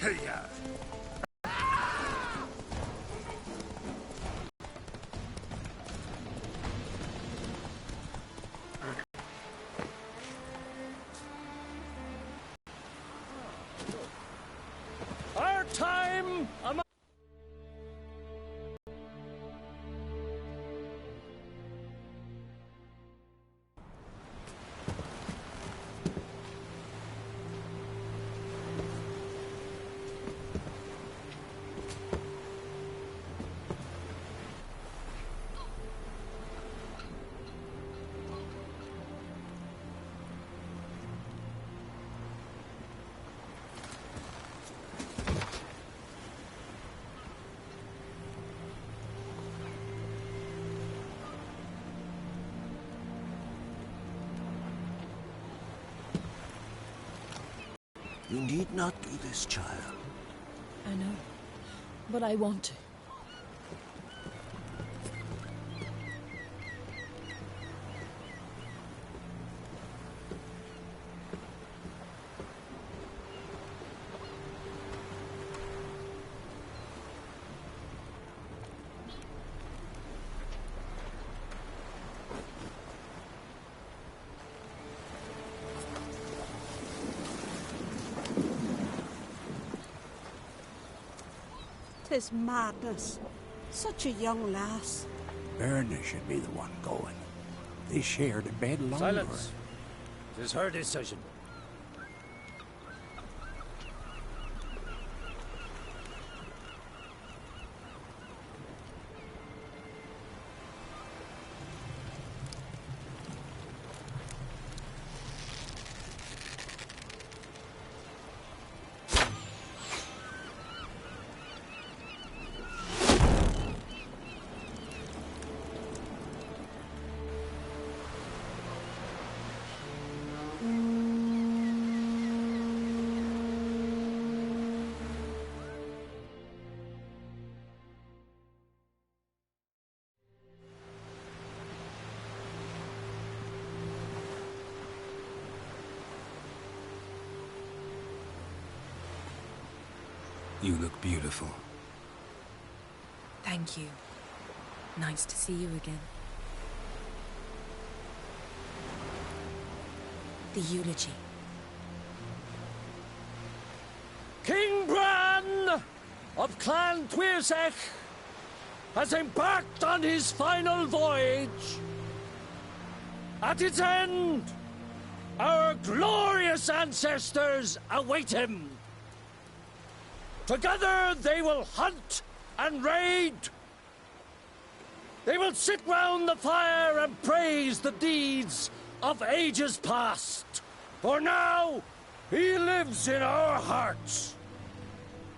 Hiya! Our time among You need not do this, child. I know, but I want to. Tis madness. Such a young lass. Berna should be the one going. They shared a bed longer. silence. 'Tis her decision. You look beautiful. Thank you. Nice to see you again. The eulogy. King Bran of Clan Tuirsech has embarked on his final voyage. At its end, our glorious ancestors await him. Together they will hunt and raid. They will sit round the fire and praise the deeds of ages past. For now, he lives in our hearts.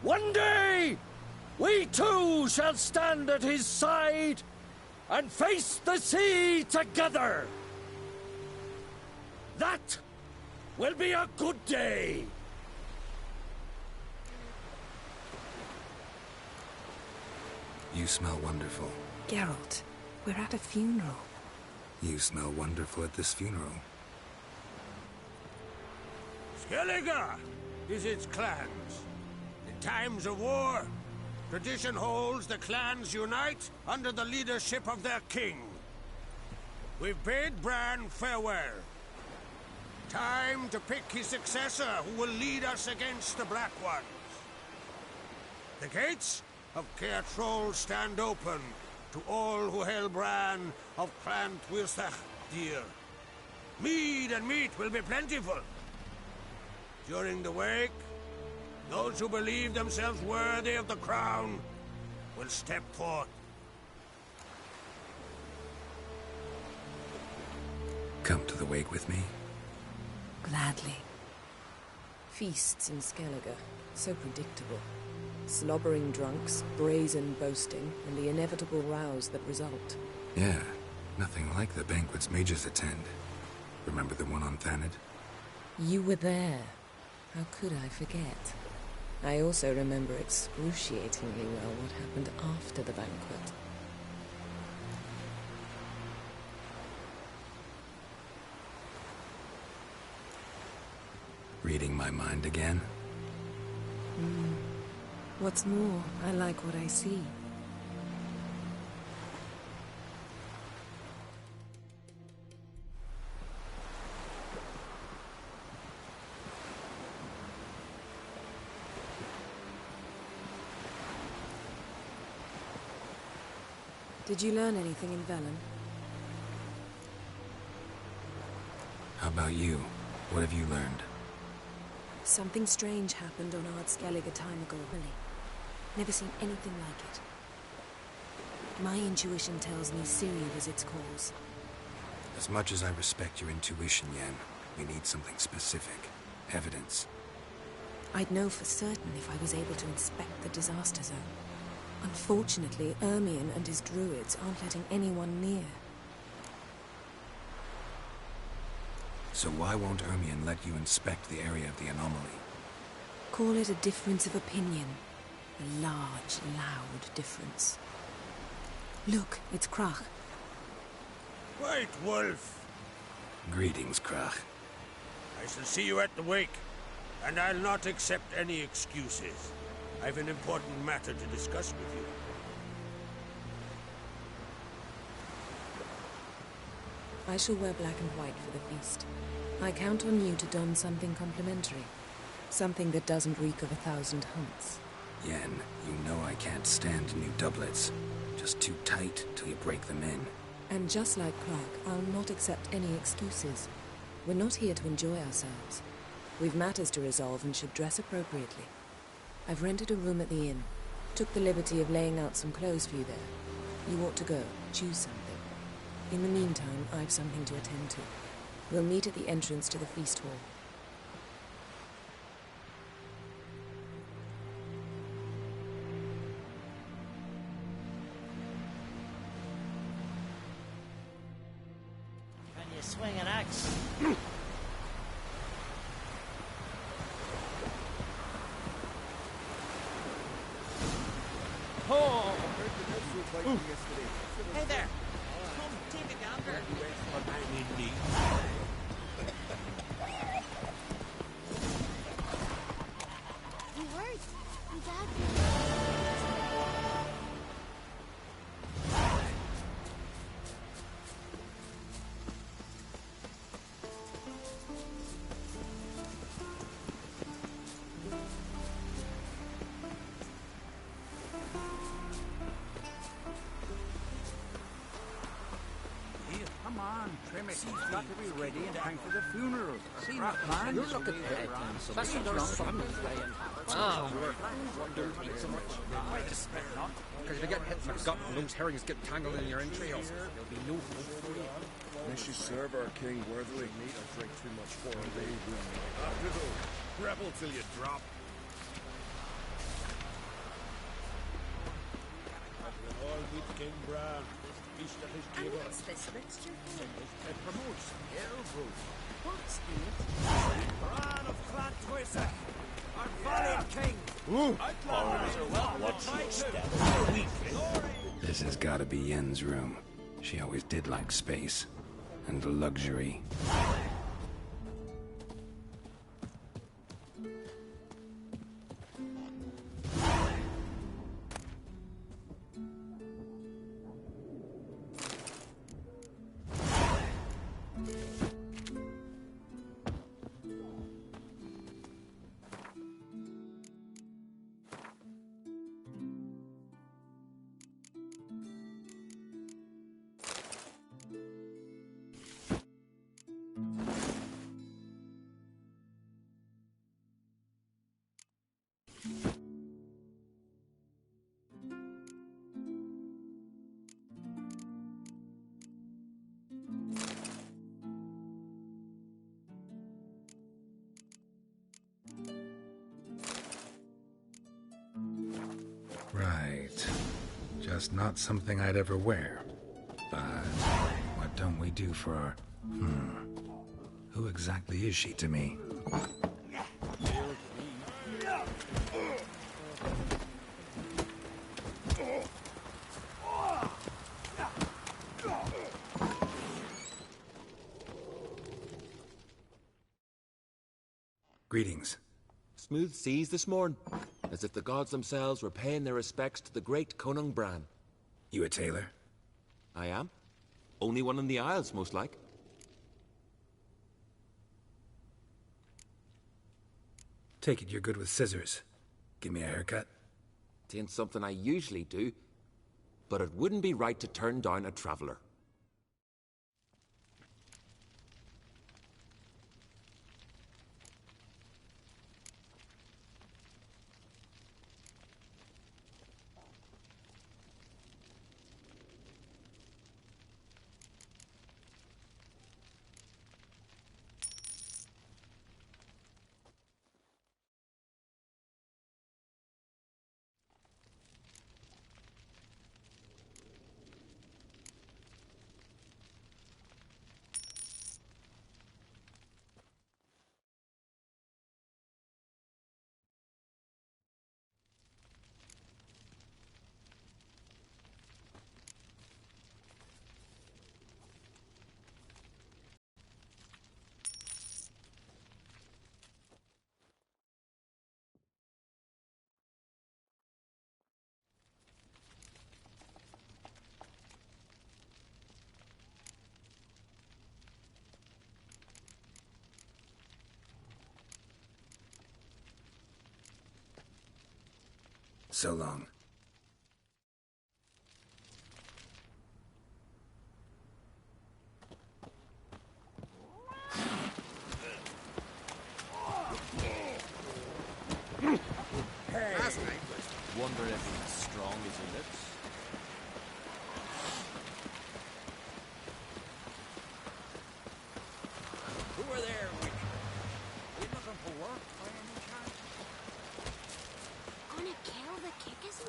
One day, we too shall stand at his side and face the sea together. That will be a good day. You smell wonderful. Geralt, we're at a funeral. You smell wonderful at this funeral. Skellige visits clans. In times of war, tradition holds the clans unite under the leadership of their king. We've bade Bran farewell. Time to pick his successor who will lead us against the Black Ones. The gates of Caer Troll stand open to all who held Bran of Clan Tuirsech dear. Mead and meat will be plentiful. During the wake, those who believe themselves worthy of the crown will step forth. Come to the wake with me. Gladly. Feasts in Skellige, so predictable. Slobbering drunks, brazen boasting, and the inevitable rows that result. Yeah, nothing like the banquets mages attend. Remember the one on Thanedd? You were there. How could I forget? I also remember excruciatingly well what happened after the banquet. Reading my mind again? What's more, I like what I see. Did you learn anything in Velen? How about you? What have you learned? Something strange happened on Ardskellig a time ago. Really. Never seen anything like it. My intuition tells me Ciri was its cause. As much as I respect your intuition, Yen, we need something specific. Evidence. I'd know for certain if I was able to inspect the disaster zone. Unfortunately, Ermion and his druids aren't letting anyone near. So why won't Ermion let you inspect the area of the anomaly? Call it a difference of opinion. A large, loud difference. Look, it's Krach. White Wolf. Greetings, Krach. I shall see you at the wake, and I'll not accept any excuses. I've an important matter to discuss with you. I shall wear black and white for the feast. I count on you to don something complimentary. Something that doesn't reek of 1,000 hunts. Yen, you know I can't stand new doublets. Just too tight till you break them in. And just like Krach, I'll not accept any excuses. We're not here to enjoy ourselves. We've matters to resolve and should dress appropriately. I've rented a room at the inn. Took the liberty of laying out some clothes for you there. You ought to go. Choose something. In the meantime, I've something to attend to. We'll meet at the entrance to the feast hall. Can you swing an axe? Oh! Hey there! Come, take a gander. You right. I'm glad Come on, trim it. It's got to be ready in time for the funeral. See that, man? You're looking at that's not something. Because if you get hit in the gut and those herrings get tangled in your entrails, there'll be no hope for you. Unless you serve our king worthily. Need or drink too much for a day. After though, rebel till you drop. All with King Bran. And what's this mixture for? It promotes hair growth. What's in it? Bran of Clan Twisa, our valiant king. This has got to be Yen's room. She always did like space. And luxury. Right. Just not something I'd ever wear. But what don't we do for our... Who exactly is she to me? Greetings. smooth seas this morn, as if the gods themselves were paying their respects to the great Conung Bran. You a tailor? I am. Only one in the Isles, most like. Take it you're good with scissors. Give me a haircut. It ain't something I usually do, but it wouldn't be right to turn down a traveller. So long. That's nice. Wonder if he's as strong as he looks. Who are there, Wick? We looking for work by any chance? Gonna kill the kickers.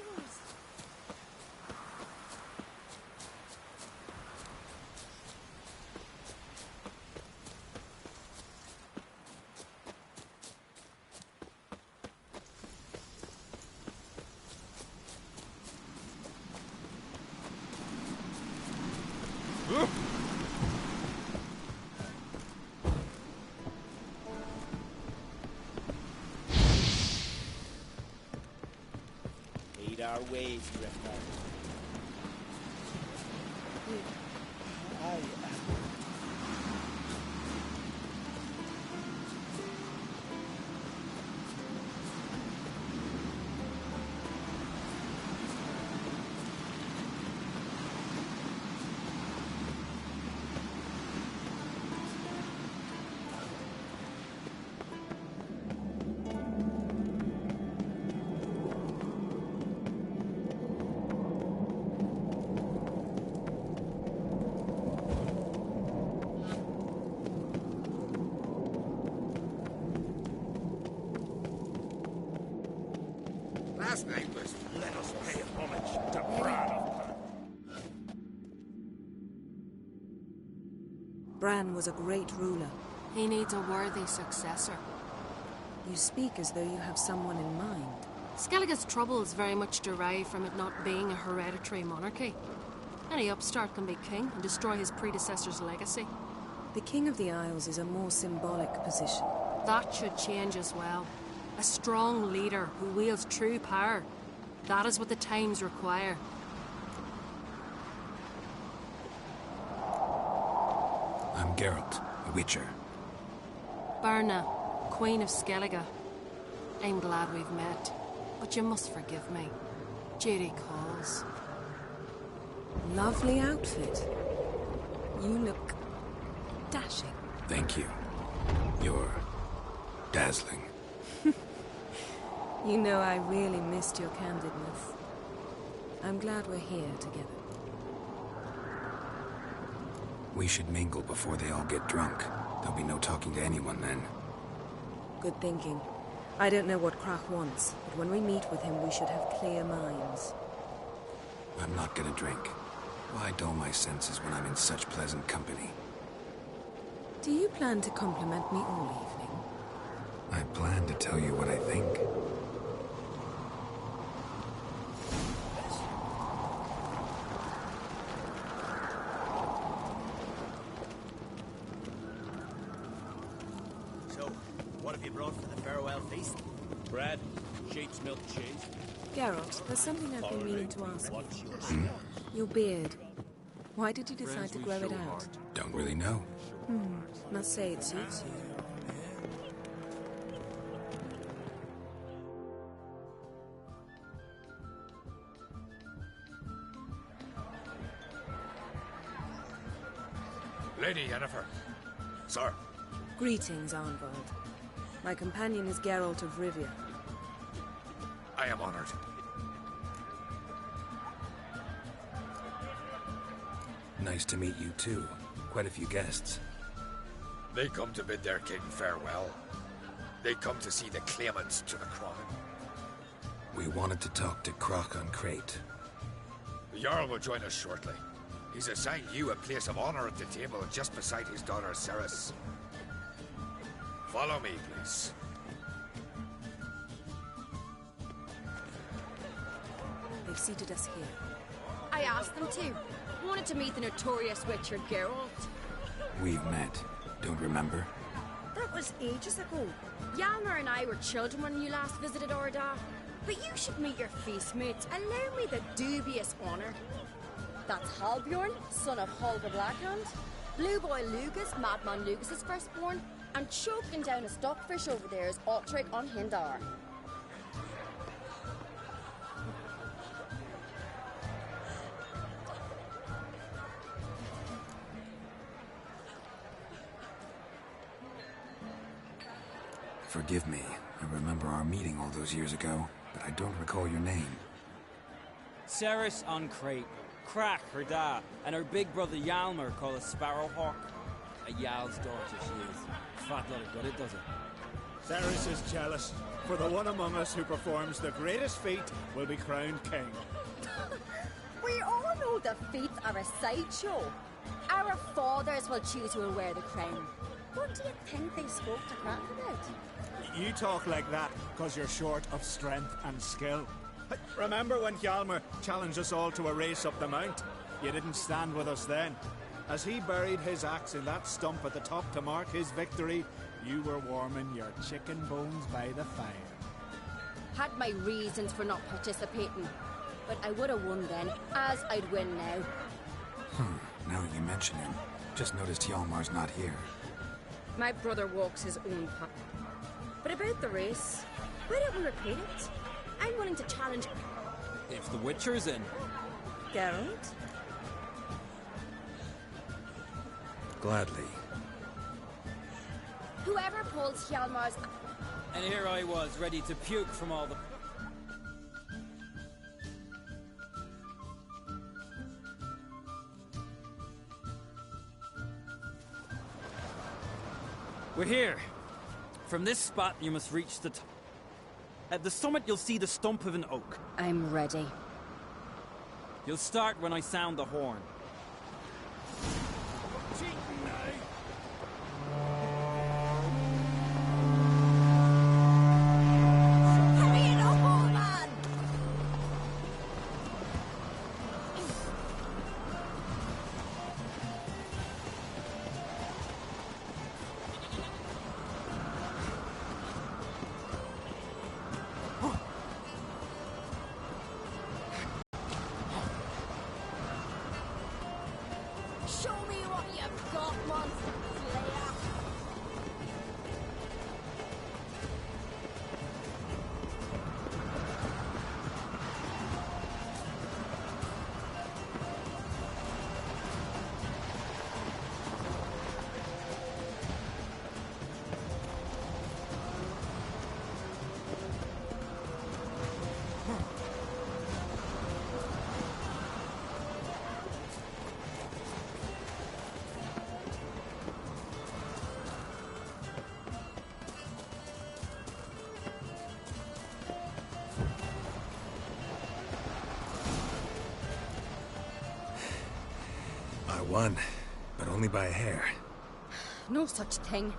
Our ways, Drifter. Last night was let us pay homage to Bran. Bran was a great ruler. He needs a worthy successor. You speak as though you have someone in mind. Skellige's troubles very much derive from it not being a hereditary monarchy. Any upstart can be king and destroy his predecessor's legacy. The King of the Isles is a more symbolic position. That should change as well. A strong leader who wields true power. That is what the times require. I'm Geralt, a Witcher. Berna, Queen of Skellige. I'm glad we've met, but you must forgive me. Duty calls. Lovely outfit. You look dashing. Thank you. You're dazzling. You know, I really missed your candidness. I'm glad we're here together. We should mingle before they all get drunk. There'll be no talking to anyone then. Good thinking. I don't know what Krach wants, but when we meet with him, we should have clear minds. I'm not gonna drink. Why dull my senses when I'm in such pleasant company? Do you plan to compliment me all evening? I plan to tell you what I think. So, what have you brought for the farewell feast? Bread, sheep's milk cheese. Geralt, there's something I've been meaning to ask you. Your beard. Why did you decide to grow it out? Don't really know. Must say it suits you. Lady Yennefer. Sir. Greetings, Arnvald. My companion is Geralt of Rivia. I am honored. Nice to meet you, too. Quite a few guests. They come to bid their king farewell. They come to see the claimants to the crown. We wanted to talk to Croc on Crate. The Jarl will join us shortly. He's assigned you a place of honor at the table just beside his daughter Ceres. Follow me, please. They've seated us here. I asked them to. Wanted to meet the notorious Witcher Geralt. We've met. Don't remember? That was ages ago. Hjalmar and I were children when you last visited Orda. But you should meet your feast mates. Allow me the dubious honor. That's Halbjorn, son of Holger Blackhand. Blue Boy Lugas, Madman Lugas' firstborn. And choking down a stockfish over there is Otric on Hindar. Forgive me. I remember our meeting all those years ago, but I don't recall your name. Ceres on Crate. Krak, her da, and her big brother Hjalmar called a Sparrowhawk. A Jarl's daughter she is. Fat lot of good it does it. Ceres is jealous, for the one among us who performs the greatest feat will be crowned king. We all know the feats are a sideshow. Our fathers will choose who will wear the crown. What do you think they spoke to Krak about? You talk like that because you're short of strength and skill. Remember when Hjalmar challenged us all to a race up the mount? You didn't stand with us then. As he buried his axe in that stump at the top to mark his victory, you were warming your chicken bones by the fire. Had my reasons for not participating, but I would have won then, as I'd win now. Now that you mention him, just noticed Hjalmar's not here. My brother walks his own path. But about the race, why don't we repeat it? I'm willing to challenge. If the Witcher's in. Geralt? Gladly. Whoever pulls Hjalmar's. And here I was, ready to puke from all the... We're here. From this spot, you must reach the top. At the summit, you'll see the stump of an oak. I'm ready. You'll start when I sound the horn. Show me what you've got, monster slayer! Won, but only by a hair. No such thing.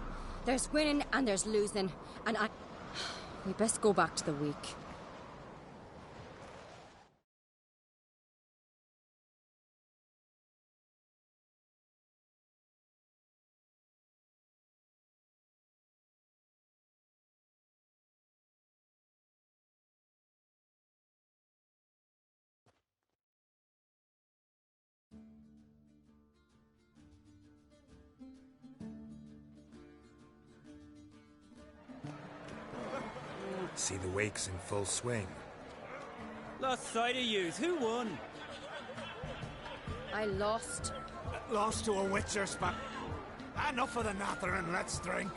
There's winning and there's losing, and we best go back to the week. See the wakes in full swing. Lost sight of yous. Who won? I lost. Lost to a witcher spat. Enough of the nattering, let's drink.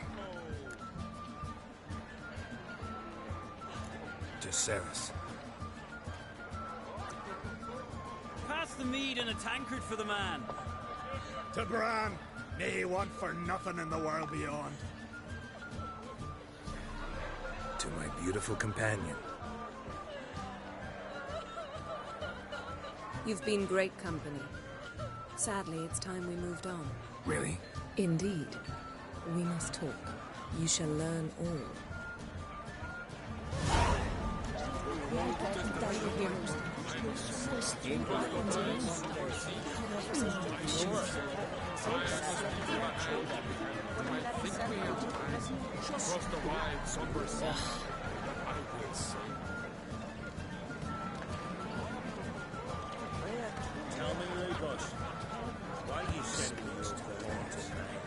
To Ceres. Pass the mead and a tankard for the man. To Bran, may he want for nothing in the world beyond. To my beautiful companion. You've been great company. Sadly, it's time we moved on. Really? Indeed. We must talk. You shall learn all. Tell me, Lucas, why you sent me to the Lord tonight?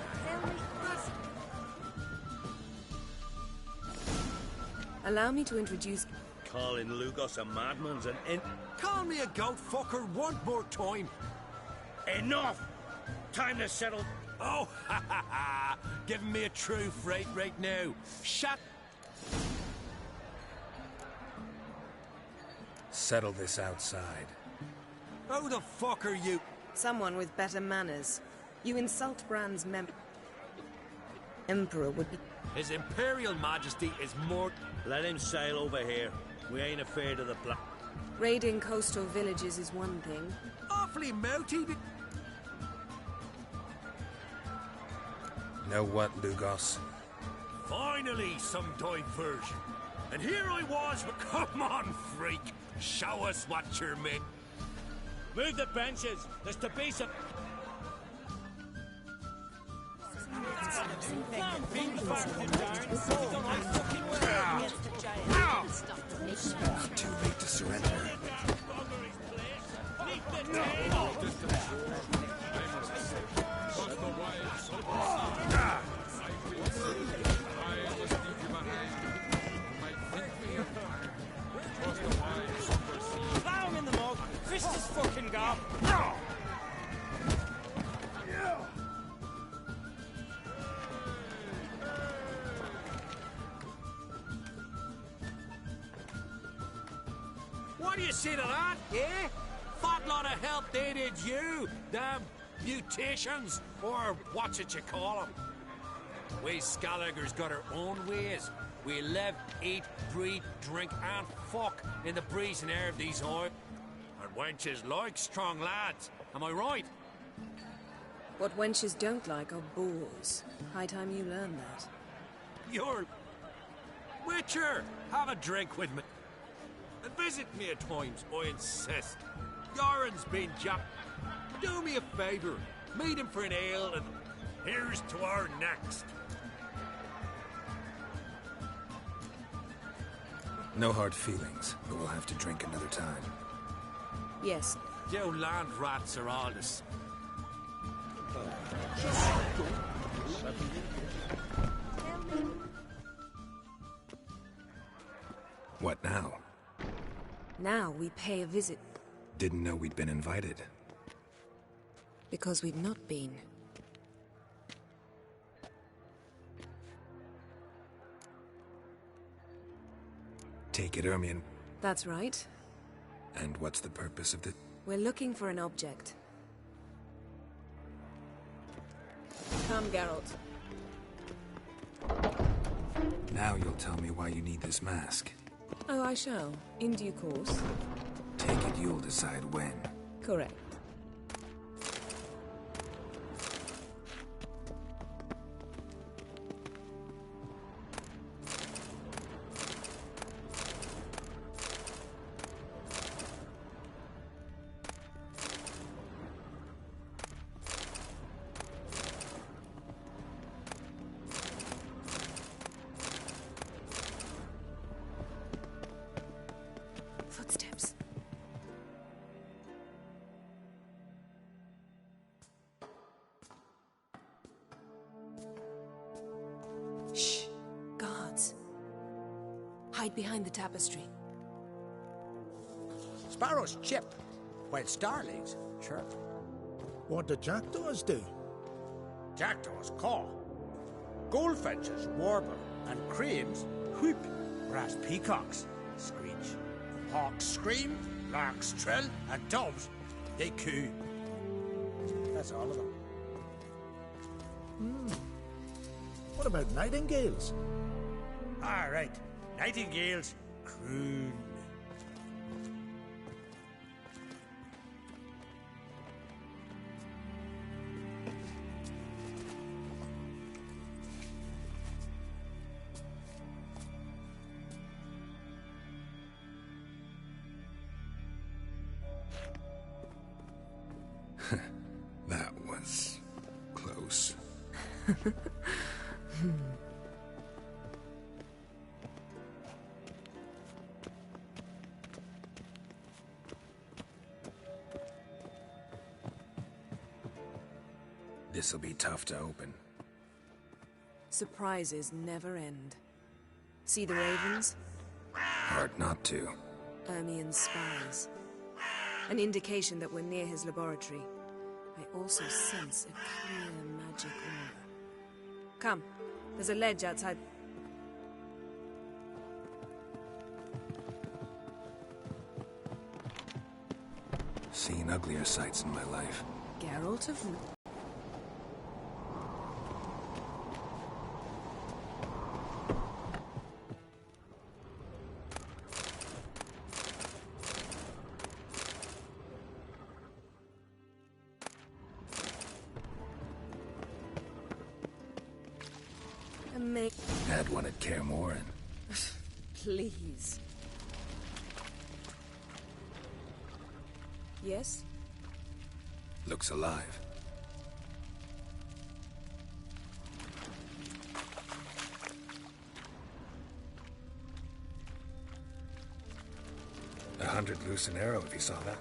Allow me to introduce... Calling Lucas a madman's an in... Call me a goat fucker one more time. Enough! Time to settle... Oh, ha ha ha! Giving me a true fright right now. Shut... Settle this outside. Who the fuck are you? Someone with better manners. You insult Bran's Emperor would be... His Imperial Majesty is more... Let him sail over here. We ain't afraid of the black... Raiding coastal villages is one thing. Awfully mouthy. Know what, Lugos? Finally, some diversion. And here I was, but come on, freak. Show us what you're made. Move the benches. There's to be some... Too late to surrender. Plow him in the mug. Fist his fucking gob. What do you say to that, eh? Fat lot of help they did you, damn mutations, or what's it you call them? We Scaligers got our own ways. We live, eat, breathe, drink, and fuck in the breeze and air of these oil. And wenches like strong lads, am I right? What wenches don't like are boors. High time you learn that. You're... Witcher, have a drink with me. And visit me at times, I insist. Yoren's been japped. Do me a favour. Meet him for an ale, and here's to our next. No hard feelings, but we'll have to drink another time. Yes. You land rats are all the same. What now? Now we pay a visit. Didn't know we'd been invited. Because we've not been. Take it, Ermion. That's right. And what's the purpose of the... We're looking for an object. Come, Geralt. Now you'll tell me why you need this mask. Oh, I shall. In due course. Take it you'll decide when. Correct. Hide behind the tapestry. Sparrows chip, while starlings chirp. What do jackdaws do? Jackdaws caw. Goldfinches warble, and cranes whoop, whereas peacocks screech. Hawks scream, larks trill, and doves, they coo. That's all of them. What about nightingales? All right, nightingales croon. That was close. This'll be tough to open. Surprises never end. See the ravens? Hard not to. Ermien's spies. An indication that we're near his laboratory. I also sense a clear magic aura. Come, there's a ledge outside. Seen uglier sights in my life. Geralt of... Had one at Kaer Morhen. Please. Yes? Looks alive. $100 loose an arrow if you saw that.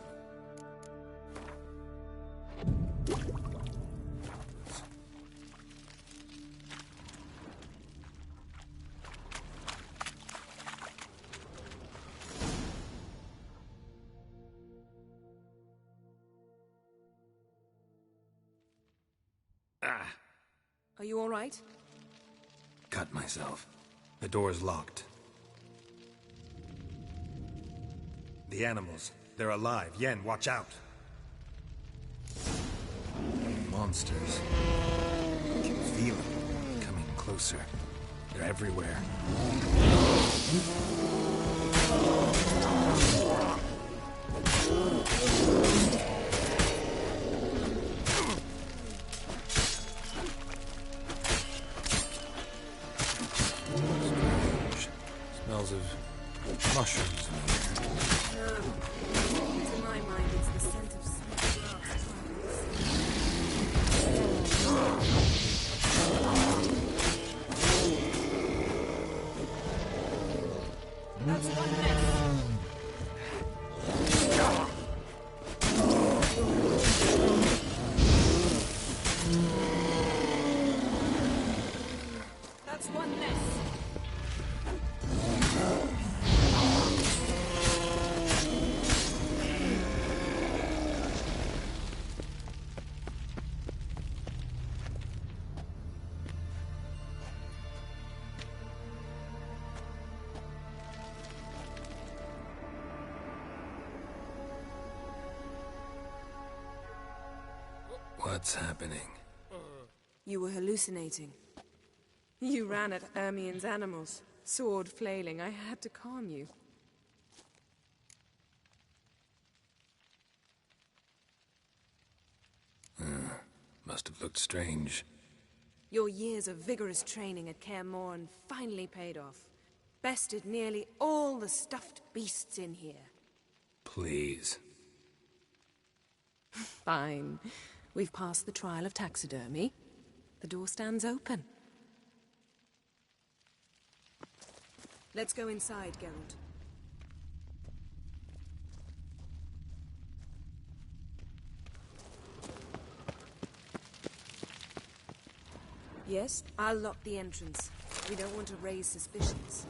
Are you all right? Cut myself. The door's locked. The animals. They're alive. Yen, watch out. Monsters. I can feel them coming closer. They're everywhere. Smells of mushrooms in the air. To my mind, it's the scent of sweet grass. That's one nest. That's one nest. What's happening? You were hallucinating. You ran at Ermien's animals, sword flailing. I had to calm you. Must have looked strange. Your years of vigorous training at Kaer Morhen finally paid off. Bested nearly all the stuffed beasts in here. Please. Fine. We've passed the trial of taxidermy. The door stands open. Let's go inside, Geralt. Yes, I'll lock the entrance. We don't want to raise suspicions.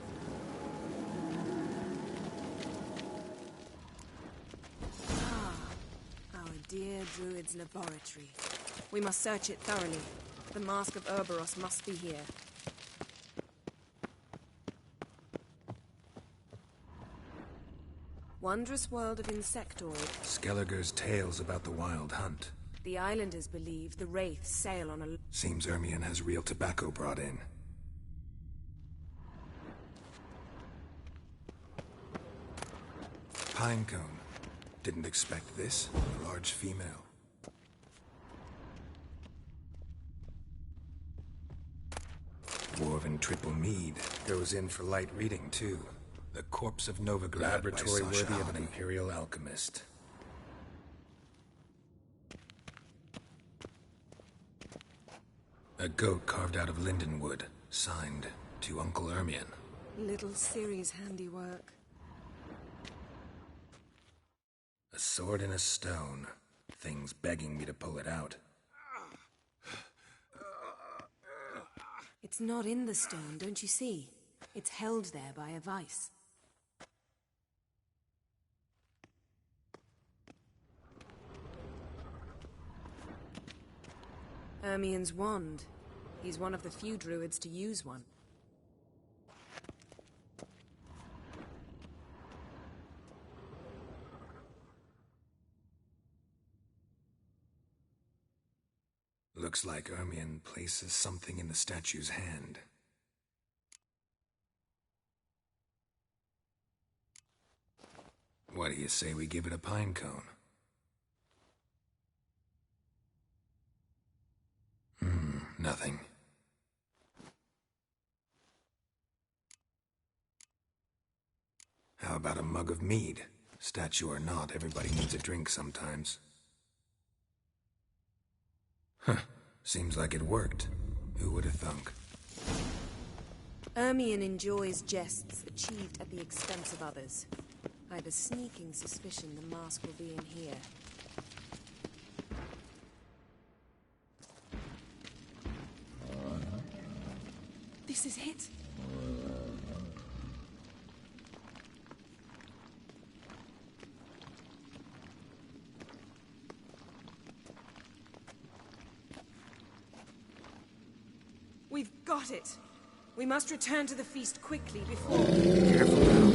dear druid's laboratory. We must search it thoroughly. The Mask of Ouroboros must be here. Wondrous world of insectoid. Skelliger's tales about the wild hunt. The islanders believe the wraiths sail on a... Seems Ermion has real tobacco brought in. Pinecone. Didn't expect this. A large female. Dwarven triple mead. Goes in for light reading, too. The Corpse of Novigrad. Laboratory worthy of an Imperial alchemist. A goat carved out of lindenwood. Signed, to Uncle Ermion. Little Ciri's handiwork. A sword in a stone. Thing's begging me to pull it out. It's not in the stone, don't you see? It's held there by a vice. Ermion's wand. He's one of the few druids to use one. Looks like Ermion places something in the statue's hand. What do you say we give it a pine cone? Nothing. How about a mug of mead? Statue or not, everybody needs a drink sometimes. Huh. Seems like it worked. Who would have thunk? Ermion enjoys jests achieved at the expense of others. I've a sneaking suspicion the mask will be in here. This is it. We've got it. We must return to the feast quickly before... Careful now.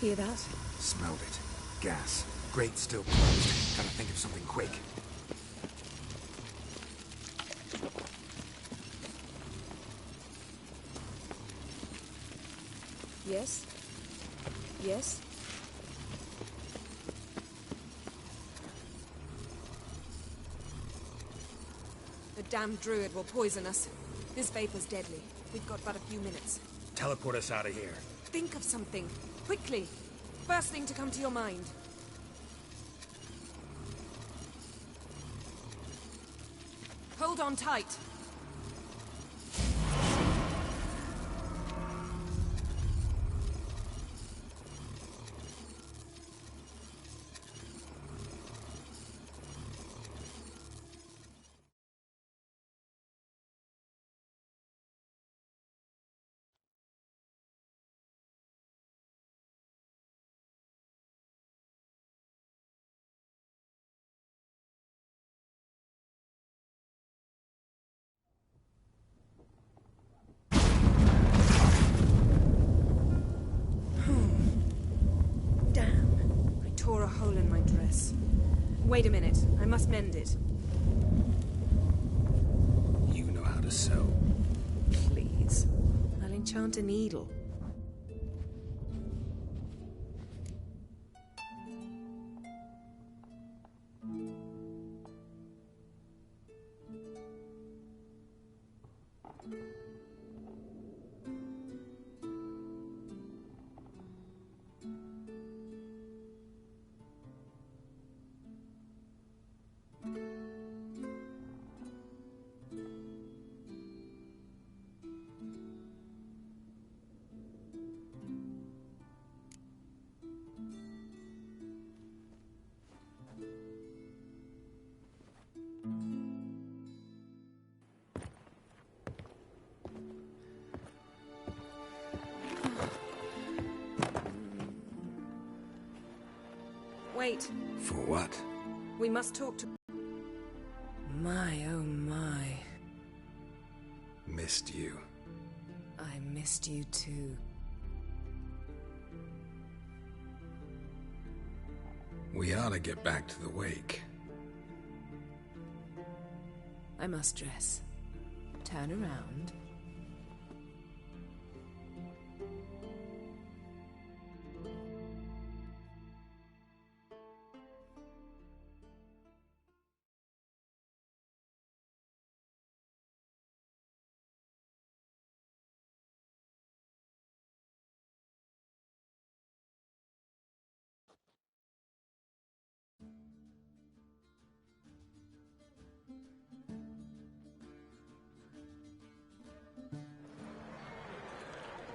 Hear that? Smelled it. Gas. Grate still closed. Gotta think of something quick. Yes? Yes? The damned druid will poison us. This vapor's deadly. We've got but a few minutes. Teleport us out of here. Think of something. Quickly. First thing to come to your mind. Hold on tight. Tore a hole in my dress. Wait a minute. I must mend it. You know how to sew. Please. I'll enchant a needle. Wait. For what? We must talk to... My, oh my. Missed you. I missed you too. We ought to get back to the wake. I must dress. Turn around.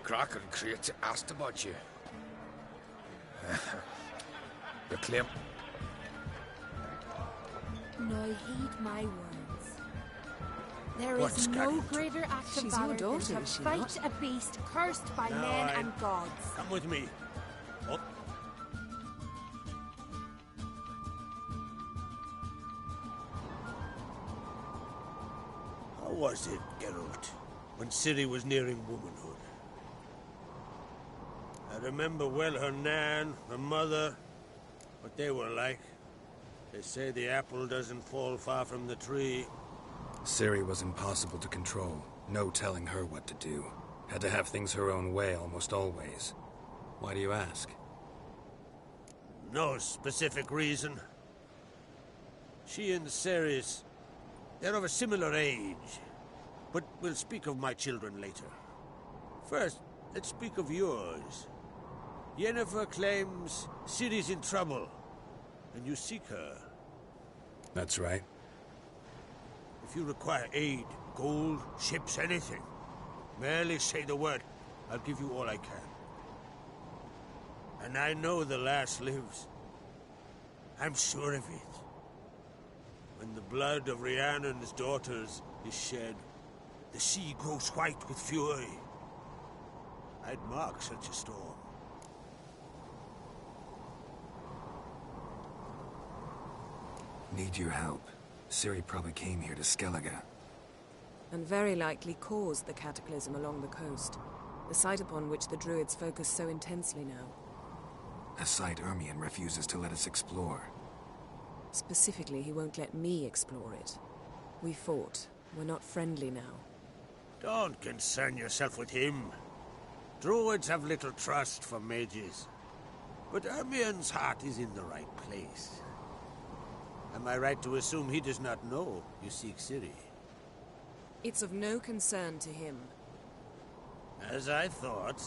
Cracker and Krajina asked about you. Your claim. Now heed my words. There What's is no Gary? greater act of She's valor your daughter, than to is she fight not? a beast cursed by Now men I'm- and gods. Come with me. Oh. How was it, Geralt, when Ciri was nearing womanhood? I remember well her nan, her mother, what they were like. They say the apple doesn't fall far from the tree. Ciri was impossible to control. No telling her what to do. Had to have things her own way almost always. Why do you ask? No specific reason. She and Ceres, they're of a similar age. But we'll speak of my children later. First, let's speak of yours. Yennefer claims Ciri's in trouble, and you seek her. That's right. If you require aid, gold, ships, anything, merely say the word. I'll give you all I can. And I know the lass lives. I'm sure of it. When the blood of Rhiannon's daughters is shed, the sea grows white with fury. I'd mark such a storm. Need your help. Ciri probably came here to Skellige. And very likely caused the cataclysm along the coast. The site upon which the Druids focus so intensely now. A site Ermion refuses to let us explore. Specifically, he won't let me explore it. We fought. We're not friendly now. Don't concern yourself with him. Druids have little trust for mages. But Ermion's heart is in the right place. Am I right to assume he does not know you seek Ciri? It's of no concern to him. As I thought.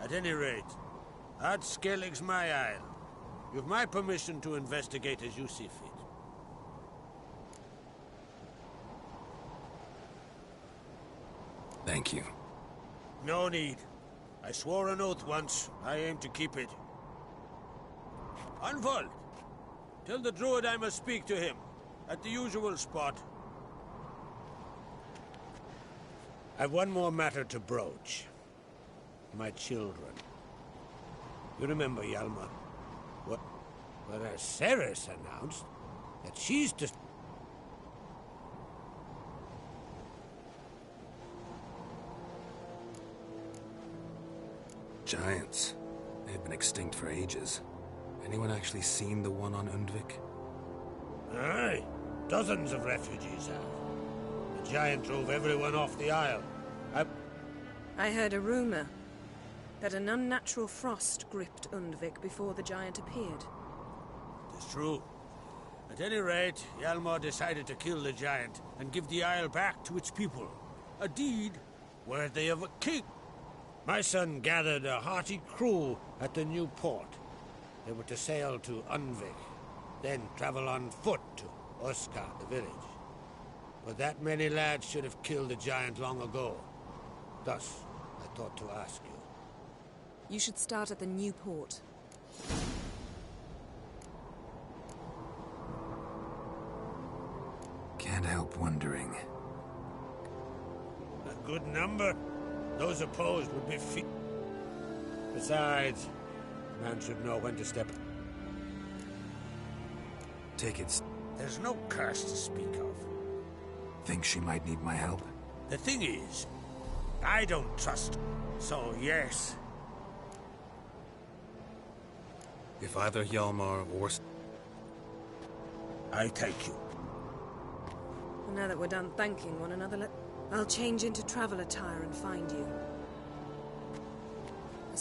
At any rate, Ard Skellig's my isle. You've my permission to investigate as you see fit. Thank you. No need. I swore an oath once. I aim to keep it. Unfold. Tell the druid I must speak to him. At the usual spot. I've one more matter to broach. My children. You remember Hjalmar? What? Well, Ceres announced that she's just... Giants. They've been extinct for ages. Anyone actually seen the one on Undvik? Aye. Dozens of refugees have. The giant drove everyone off the isle. I heard a rumor that an unnatural frost gripped Undvik before the giant appeared. It is true. At any rate, Hjalmar decided to kill the giant and give the isle back to its people. A deed worthy of a king. My son gathered a hearty crew at the new port. They were to sail to Undvik, then travel on foot to Oskar, the village. But that many lads should have killed the giant long ago. Thus, I thought to ask you. You should start at the new port. Can't help wondering. A good number. Those opposed would be Besides, a man should know when to step. Take it. There's no curse to speak of. Think she might need my help? The thing is, I don't trust her. So, yes. If either Hjalmar or... I thank you. Well, now that we're done thanking one another, I'll change into travel attire and find you. A